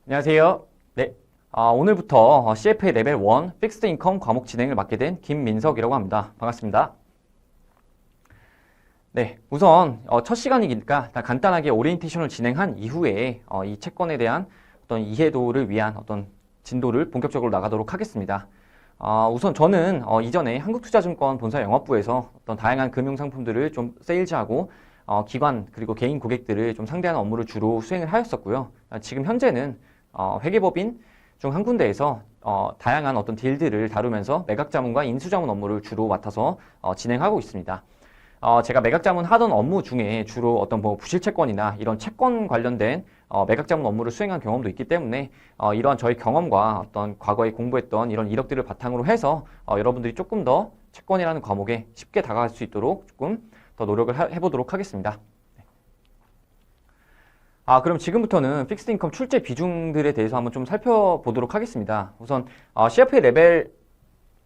안녕하세요. 네. 오늘부터 CFA 레벨 1 픽스드 인컴 과목 진행을 맡게 된 김민석이라고 합니다. 반갑습니다. 네. 우선 첫 시간이니까 간단하게 오리엔테이션을 진행한 이후에 이 채권에 대한 어떤 이해도를 위한 어떤 진도를 본격적으로 나가도록 하겠습니다. 우선 저는 이전에 한국투자증권 본사 영업부에서 어떤 다양한 금융상품들을 좀 세일즈하고 기관 그리고 개인 고객들을 좀 상대하는 업무를 주로 수행을 하였었고요. 지금 현재는 회계법인 중 한 군데에서 다양한 어떤 딜들을 다루면서 매각자문과 인수자문 업무를 주로 맡아서 진행하고 있습니다. 제가 매각자문 하던 업무 중에 주로 어떤 뭐 부실채권이나 이런 채권 관련된 매각자문 업무를 수행한 경험도 있기 때문에 이러한 저희 경험과 어떤 과거에 공부했던 이런 이력들을 바탕으로 해서 여러분들이 조금 더 채권이라는 과목에 쉽게 다가갈 수 있도록 조금 더 노력을 해보도록 하겠습니다. 그럼 지금부터는 픽스드 인컴 출제 비중들에 대해서 한번 좀 살펴보도록 하겠습니다. 우선 CFA 레벨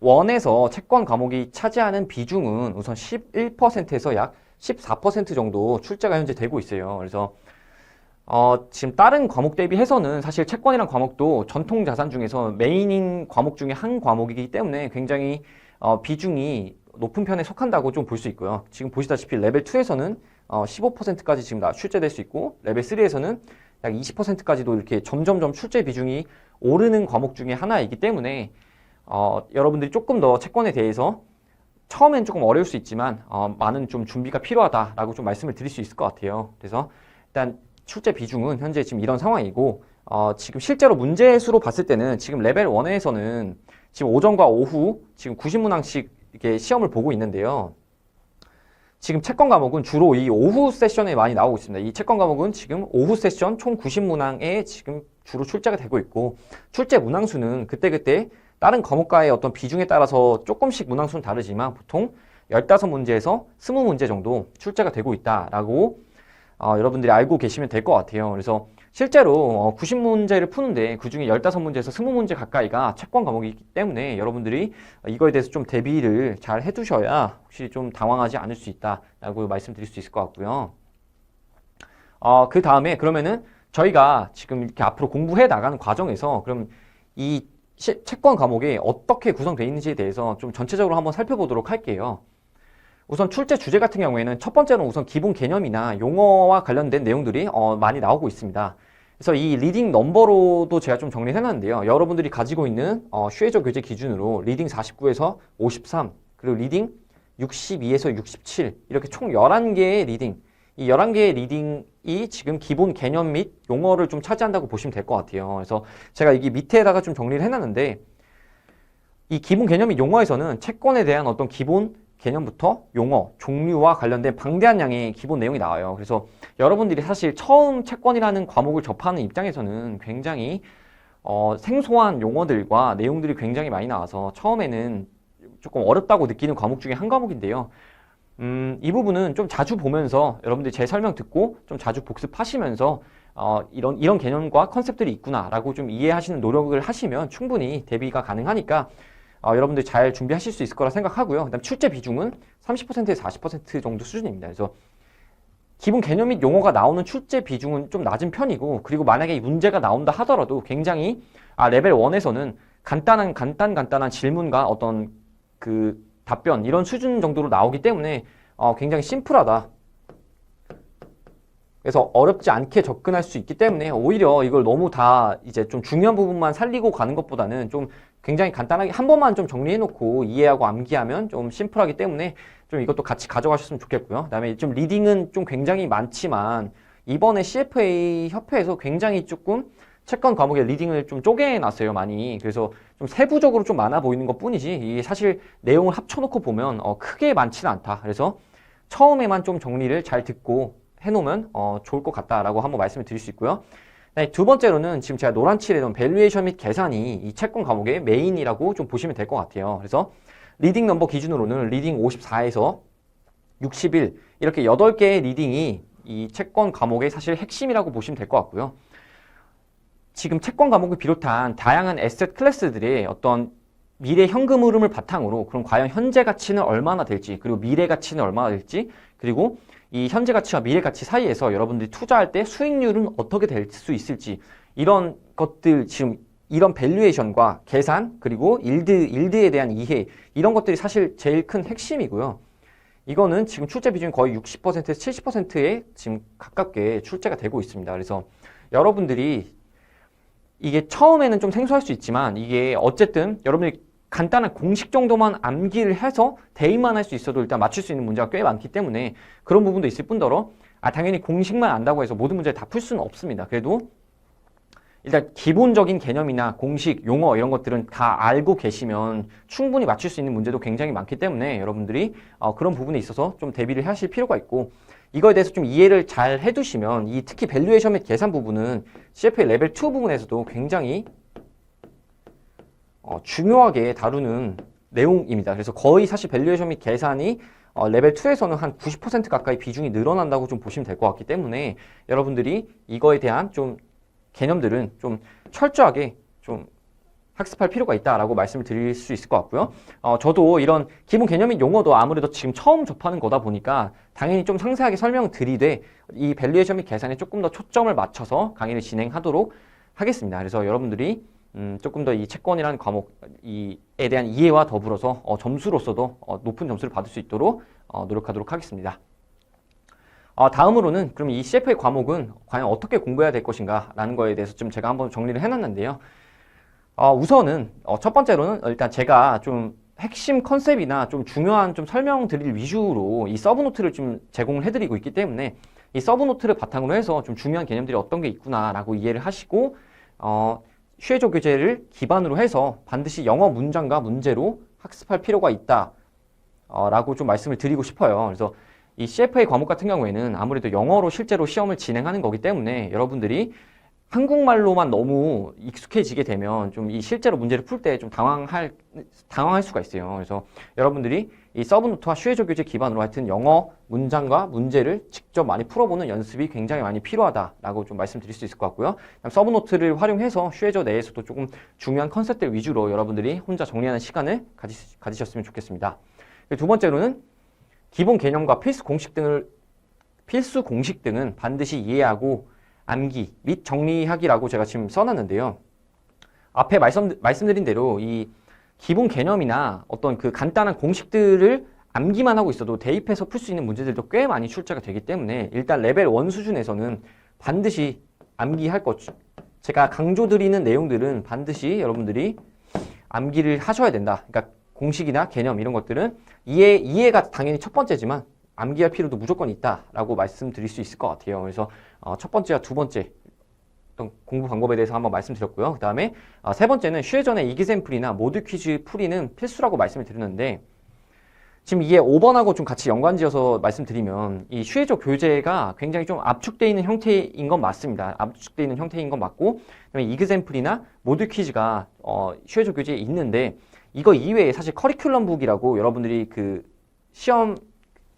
1에서 채권 과목이 차지하는 비중은 우선 11%에서 약 14% 정도 출제가 현재 되고 있어요. 그래서 지금 다른 과목 대비해서는 사실 채권이란 과목도 전통 자산 중에서 메인인 과목 중에 한 과목이기 때문에 굉장히 비중이 높은 편에 속한다고 좀 볼 수 있고요. 지금 보시다시피 레벨 2에서는 15%까지 지금 출제될 수 있고 레벨 3에서는 약 20%까지도 이렇게 점점점 출제 비중이 오르는 과목 중에 하나이기 때문에 여러분들이 조금 더 채권에 대해서 처음엔 조금 어려울 수 있지만 많은 좀 준비가 필요하다라고 좀 말씀을 드릴 수 있을 것 같아요. 그래서 일단 출제 비중은 현재 지금 이런 상황이고 지금 실제로 문제수로 봤을 때는 지금 레벨 1에서는 지금 오전과 오후 지금 90문항씩 이렇게 시험을 보고 있는데요. 지금 채권 과목은 주로 이 오후 세션에 많이 나오고 있습니다. 이 채권 과목은 지금 오후 세션 총 90문항에 지금 주로 출제가 되고 있고 출제 문항수는 그때그때 다른 과목과의 어떤 비중에 따라서 조금씩 문항수는 다르지만 보통 15문제에서 20문제 정도 출제가 되고 있다라고 여러분들이 알고 계시면 될 것 같아요. 그래서 실제로 90문제를 푸는데 그중에 15문제에서 20문제 가까이가 채권 과목이기 때문에 여러분들이 이거에 대해서 좀 대비를 잘 해두셔야 혹시 좀 당황하지 않을 수 있다라고 말씀드릴 수 있을 것 같고요. 그 다음에 그러면은 저희가 지금 이렇게 앞으로 공부해 나가는 과정에서 그럼 이 채권 과목이 어떻게 구성되어 있는지에 대해서 좀 전체적으로 한번 살펴보도록 할게요. 우선 출제 주제 같은 경우에는 첫 번째는 우선 기본 개념이나 용어와 관련된 내용들이 많이 나오고 있습니다. 그래서 이 리딩 넘버로도 제가 좀 정리를 해놨는데요. 여러분들이 가지고 있는 슈에저 교재 기준으로 리딩 49에서 53 그리고 리딩 62에서 67 이렇게 총 11개의 리딩 이 11개의 리딩이 지금 기본 개념 및 용어를 좀 차지한다고 보시면 될 것 같아요. 그래서 제가 여기 밑에다가 좀 정리를 해놨는데 이 기본 개념 및 용어에서는 채권에 대한 어떤 기본 개념부터 용어, 종류와 관련된 방대한 양의 기본 내용이 나와요. 그래서 여러분들이 사실 처음 채권이라는 과목을 접하는 입장에서는 굉장히 생소한 용어들과 내용들이 굉장히 많이 나와서 처음에는 조금 어렵다고 느끼는 과목 중에 한 과목인데요. 이 부분은 좀 자주 보면서 여러분들이 제 설명 듣고 좀 자주 복습하시면서 이런 개념과 컨셉들이 있구나라고 좀 이해하시는 노력을 하시면 충분히 대비가 가능하니까 여러분들 잘 준비하실 수 있을 거라 생각하고요. 그다음 출제 비중은 30%에서 40% 정도 수준입니다. 그래서 기본 개념 및 용어가 나오는 출제 비중은 좀 낮은 편이고 그리고 만약에 문제가 나온다 하더라도 굉장히 레벨 1에서는 간단한 질문과 어떤 그 답변 이런 수준 정도로 나오기 때문에 굉장히 심플하다. 그래서 어렵지 않게 접근할 수 있기 때문에 오히려 이걸 너무 다 이제 좀 중요한 부분만 살리고 가는 것보다는 좀 굉장히 간단하게 한 번만 좀 정리해 놓고 이해하고 암기하면 좀 심플하기 때문에 좀 이것도 같이 가져가셨으면 좋겠고요. 그다음에 좀 리딩은 좀 굉장히 많지만 이번에 CFA 협회에서 굉장히 조금 채권 과목의 리딩을 좀 쪼개놨어요, 많이. 그래서 좀 세부적으로 좀 많아 보이는 것 뿐이지 이게 사실 내용을 합쳐놓고 보면 크게 많지는 않다. 그래서 처음에만 좀 정리를 잘 듣고 해놓으면 좋을 것 같다라고 한번 말씀을 드릴 수 있고요. 네, 두 번째로는 지금 제가 노란 칠해 놓은 밸류에이션 및 계산이 이 채권 과목의 메인이라고 좀 보시면 될 것 같아요. 그래서 리딩 넘버 기준으로는 리딩 54에서 61 이렇게 8개의 리딩이 이 채권 과목의 사실 핵심이라고 보시면 될 것 같고요. 지금 채권 과목을 비롯한 다양한 에셋 클래스들의 어떤 미래 현금 흐름을 바탕으로 그럼 과연 현재 가치는 얼마나 될지 그리고 미래 가치는 얼마나 될지 그리고 이 현재 가치와 미래 가치 사이에서 여러분들이 투자할 때 수익률은 어떻게 될 수 있을지 이런 것들 지금 이런 밸류에이션과 계산 그리고 일드에 대한 이해 이런 것들이 사실 제일 큰 핵심이고요. 이거는 지금 출제 비중이 거의 60%에서 70%에 지금 가깝게 출제가 되고 있습니다. 그래서 여러분들이 이게 처음에는 좀 생소할 수 있지만 이게 어쨌든 여러분들이 간단한 공식 정도만 암기를 해서 대입만 할 수 있어도 일단 맞출 수 있는 문제가 꽤 많기 때문에 그런 부분도 있을 뿐더러 당연히 공식만 안다고 해서 모든 문제를 다 풀 수는 없습니다. 그래도 일단 기본적인 개념이나 공식, 용어 이런 것들은 다 알고 계시면 충분히 맞출 수 있는 문제도 굉장히 많기 때문에 여러분들이 그런 부분에 있어서 좀 대비를 하실 필요가 있고 이거에 대해서 좀 이해를 잘 해두시면 이 특히 밸류에이션 및 계산 부분은 CFA 레벨 2 부분에서도 굉장히 중요하게 다루는 내용입니다. 그래서 거의 사실 밸류에이션 및 계산이 레벨 2에서는 한 90% 가까이 비중이 늘어난다고 좀 보시면 될 것 같기 때문에 여러분들이 이거에 대한 좀 개념들은 좀 철저하게 좀 학습할 필요가 있다라고 말씀을 드릴 수 있을 것 같고요. 저도 이런 기본 개념 및 용어도 아무래도 지금 처음 접하는 거다 보니까 당연히 좀 상세하게 설명을 드리되 이 밸류에이션 및 계산에 조금 더 초점을 맞춰서 강의를 진행하도록 하겠습니다. 그래서 여러분들이 조금 더 이 채권이라는 과목에 대한 이해와 더불어서 점수로서도 높은 점수를 받을 수 있도록 노력하도록 하겠습니다. 다음으로는 그럼 이 CFA 과목은 과연 어떻게 공부해야 될 것인가 라는 거에 대해서 좀 제가 한번 정리를 해놨는데요. 우선은 첫 번째로는 일단 제가 좀 핵심 컨셉이나 좀 중요한 좀 설명드릴 위주로 이 서브노트를 좀 제공을 해드리고 있기 때문에 이 서브노트를 바탕으로 해서 좀 중요한 개념들이 어떤 게 있구나라고 이해를 하시고 슈에조 교재를 기반으로 해서 반드시 영어 문장과 문제로 학습할 필요가 있다 라고 좀 말씀을 드리고 싶어요. 그래서 이 CFA 과목 같은 경우에는 아무래도 영어로 실제로 시험을 진행하는 거기 때문에 여러분들이 한국말로만 너무 익숙해지게 되면 좀 이 실제로 문제를 풀 때 좀 당황할 수가 있어요. 그래서 여러분들이 이 서브노트와 슈에조 교재 기반으로 하여튼 영어 문장과 문제를 직접 많이 풀어보는 연습이 굉장히 많이 필요하다라고 좀 말씀드릴 수 있을 것 같고요. 서브노트를 활용해서 슈에조 내에서도 조금 중요한 컨셉들 위주로 여러분들이 혼자 정리하는 시간을 가지셨으면 좋겠습니다. 두 번째로는 기본 개념과 필수 공식 등은 반드시 이해하고 암기 및 정리하기라고 제가 지금 써놨는데요. 앞에 말씀드린 대로 이 기본 개념이나 어떤 그 간단한 공식들을 암기만 하고 있어도 대입해서 풀 수 있는 문제들도 꽤 많이 출제가 되기 때문에 일단 레벨 1 수준에서는 반드시 암기할 것. 제가 강조드리는 내용들은 반드시 여러분들이 암기를 하셔야 된다. 그러니까 공식이나 개념 이런 것들은 이해가 당연히 첫 번째지만 암기할 필요도 무조건 있다라고 말씀드릴 수 있을 것 같아요. 그래서 첫 번째와 두 번째 어떤 공부 방법에 대해서 한번 말씀드렸고요. 그 다음에 세 번째는 슈에전의 이기샘플이나 모드 퀴즈 풀이는 필수라고 말씀을 드렸는데 지금 이게 5번하고 좀 같이 연관지어서 말씀드리면 이 슈에조 교재가 굉장히 좀 압축되어 있는 형태인 건 맞습니다. 압축되어 있는 형태인 건 맞고 그다음에 이기샘플이나 모드 퀴즈가 슈에조 교재에 있는데 이거 이외에 사실 커리큘럼북이라고 여러분들이 그 시험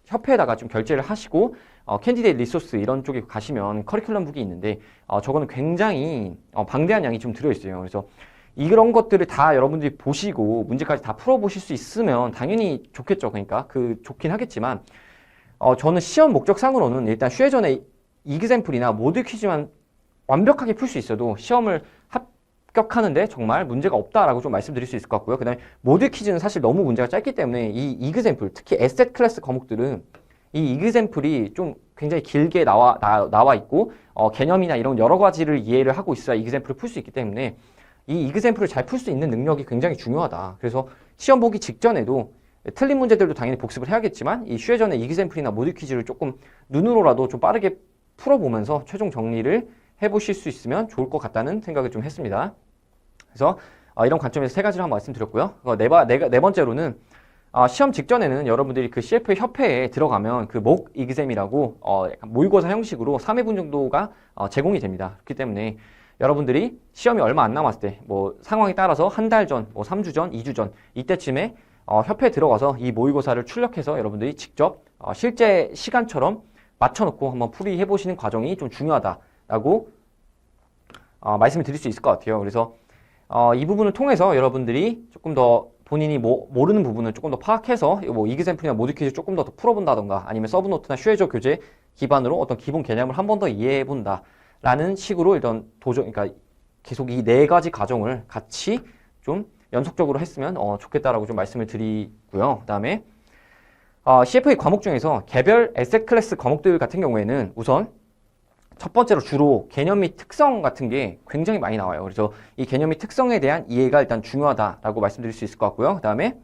협회에다가 좀 결제를 하시고 캔디데이트 리소스 이런 쪽에 가시면 커리큘럼북이 있는데 저거는 굉장히 방대한 양이 좀 들어있어요. 그래서 이런 것들을 다 여러분들이 보시고 문제까지 다 풀어보실 수 있으면 당연히 좋겠죠. 그러니까 좋긴 하겠지만 저는 시험 목적상으로는 일단 슈에전의 이기샘플이나 모드 퀴즈만 완벽하게 풀 수 있어도 시험을 합격하는데 정말 문제가 없다라고 좀 말씀드릴 수 있을 것 같고요. 그 다음에 모드 퀴즈는 사실 너무 문제가 짧기 때문에 이 이그샘플, 특히 에셋 클래스 과목들은 이 이그샘플이 좀 굉장히 길게 나와 있고 개념이나 이런 여러 가지를 이해를 하고 있어야 이그샘플을 풀 수 있기 때문에 이 이그샘플을 잘 풀 수 있는 능력이 굉장히 중요하다. 그래서 시험 보기 직전에도 틀린 문제들도 당연히 복습을 해야겠지만 이 슈에전의 이그샘플이나 모드 퀴즈를 조금 눈으로라도 좀 빠르게 풀어보면서 최종 정리를 해보실 수 있으면 좋을 것 같다는 생각을 좀 했습니다. 그래서 이런 관점에서 세 가지를 한번 말씀드렸고요. 네 번째로는 시험 직전에는 여러분들이 그 CFA 협회에 들어가면 그 목 이그잼이라고 약간 모의고사 형식으로 3회분 정도가 제공이 됩니다. 그렇기 때문에 여러분들이 시험이 얼마 안 남았을 때 뭐 상황에 따라서 한 달 전, 뭐 3주 전, 2주 전 이때쯤에 협회에 들어가서 이 모의고사를 출력해서 여러분들이 직접 실제 시간처럼 맞춰놓고 한번 풀이해 보시는 과정이 좀 중요하다라고 말씀을 드릴 수 있을 것 같아요. 그래서 이 부분을 통해서 여러분들이 조금 더 본인이 모르는 부분을 조금 더 파악해서 뭐 이그샘플이나 모드 퀴즈 조금 더 풀어본다던가 아니면 서브노트나 슈에조 교재 기반으로 어떤 기본 개념을 한 번 더 이해해 본다 라는 식으로 일단 그러니까 계속 이 네 가지 과정을 같이 좀 연속적으로 했으면 좋겠다라고 좀 말씀을 드리고요. 그다음에 CFA 과목 중에서 개별 에셋 클래스 과목들 같은 경우에는 우선 첫 번째로 주로 개념 및 특성 같은 게 굉장히 많이 나와요. 그래서 이 개념 및 특성에 대한 이해가 일단 중요하다라고 말씀드릴 수 있을 것 같고요. 그 다음에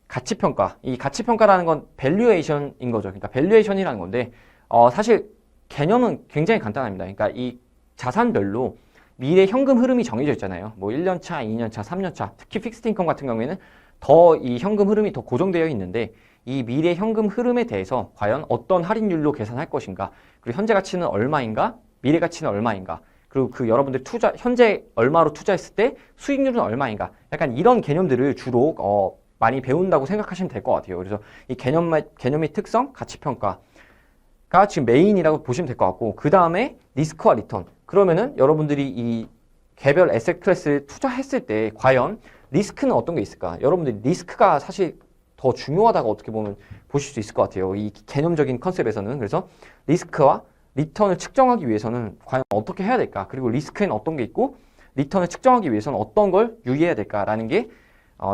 가치평가. 이 가치평가라는 건 밸류에이션인 거죠. 그러니까 밸류에이션이라는 건데 사실 개념은 굉장히 간단합니다. 그러니까 이 자산별로 미래 현금 흐름이 정해져 있잖아요. 뭐 1년차, 2년차, 3년차. 특히 픽스드 인컴 같은 경우에는 더 이 현금 흐름이 더 고정되어 있는데 이 미래 현금 흐름에 대해서 과연 어떤 할인율로 계산할 것인가, 그리고 현재 가치는 얼마인가, 미래 가치는 얼마인가, 그리고 그 여러분들 현재 얼마로 투자했을 때 수익률은 얼마인가, 약간 이런 개념들을 주로 많이 배운다고 생각하시면 될 것 같아요. 그래서 이 개념의 특성, 가치평가가 지금 메인이라고 보시면 될 것 같고, 그 다음에 리스크와 리턴. 그러면은 여러분들이 이 개별 에셋 클래스를 투자했을 때 과연 리스크는 어떤 게 있을까? 여러분들이 리스크가 사실 더 중요하다고 어떻게 보면 보실 수 있을 것 같아요. 이 개념적인 컨셉에서는. 그래서 리스크와 리턴을 측정하기 위해서는 과연 어떻게 해야 될까? 그리고 리스크에는 어떤 게 있고 리턴을 측정하기 위해서는 어떤 걸 유의해야 될까라는 게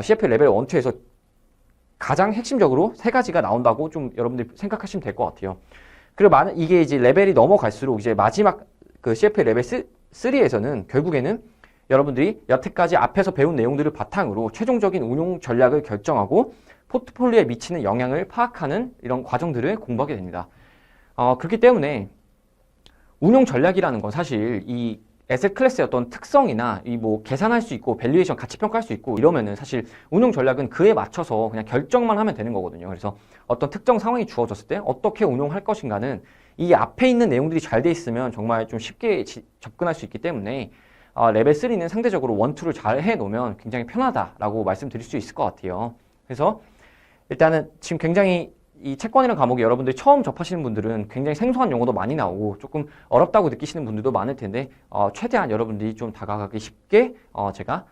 CFA 레벨 1, 2에서 가장 핵심적으로 세 가지가 나온다고 좀 여러분들이 생각하시면 될 것 같아요. 그리고 이게 이제 레벨이 넘어갈수록 이제 마지막 그 CFA 레벨 3에서는 결국에는 여러분들이 여태까지 앞에서 배운 내용들을 바탕으로 최종적인 운용 전략을 결정하고 포트폴리오에 미치는 영향을 파악하는 이런 과정들을 공부하게 됩니다. 그렇기 때문에 운용 전략이라는 건 사실 이 에셋 클래스의 어떤 특성이나 이 뭐 계산할 수 있고 밸류에이션 가치 평가할 수 있고 이러면은 사실 운용 전략은 그에 맞춰서 그냥 결정만 하면 되는 거거든요. 그래서 어떤 특정 상황이 주어졌을 때 어떻게 운용할 것인가는 이 앞에 있는 내용들이 잘 돼 있으면 정말 좀 쉽게 접근할 수 있기 때문에 레벨 3는 상대적으로 1, 2를 잘 해놓으면 굉장히 편하다라고 말씀드릴 수 있을 것 같아요. 그래서 일단은 지금 굉장히 이 채권이라는 과목이 여러분들이 처음 접하시는 분들은 굉장히 생소한 용어도 많이 나오고 조금 어렵다고 느끼시는 분들도 많을 텐데 최대한 여러분들이 좀 다가가기 쉽게 제가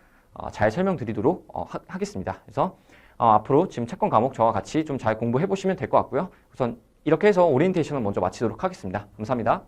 잘 설명드리도록 하겠습니다. 그래서 앞으로 지금 채권 과목 저와 같이 좀 잘 공부해 보시면 될 것 같고요. 우선 이렇게 해서 오리엔테이션을 먼저 마치도록 하겠습니다. 감사합니다.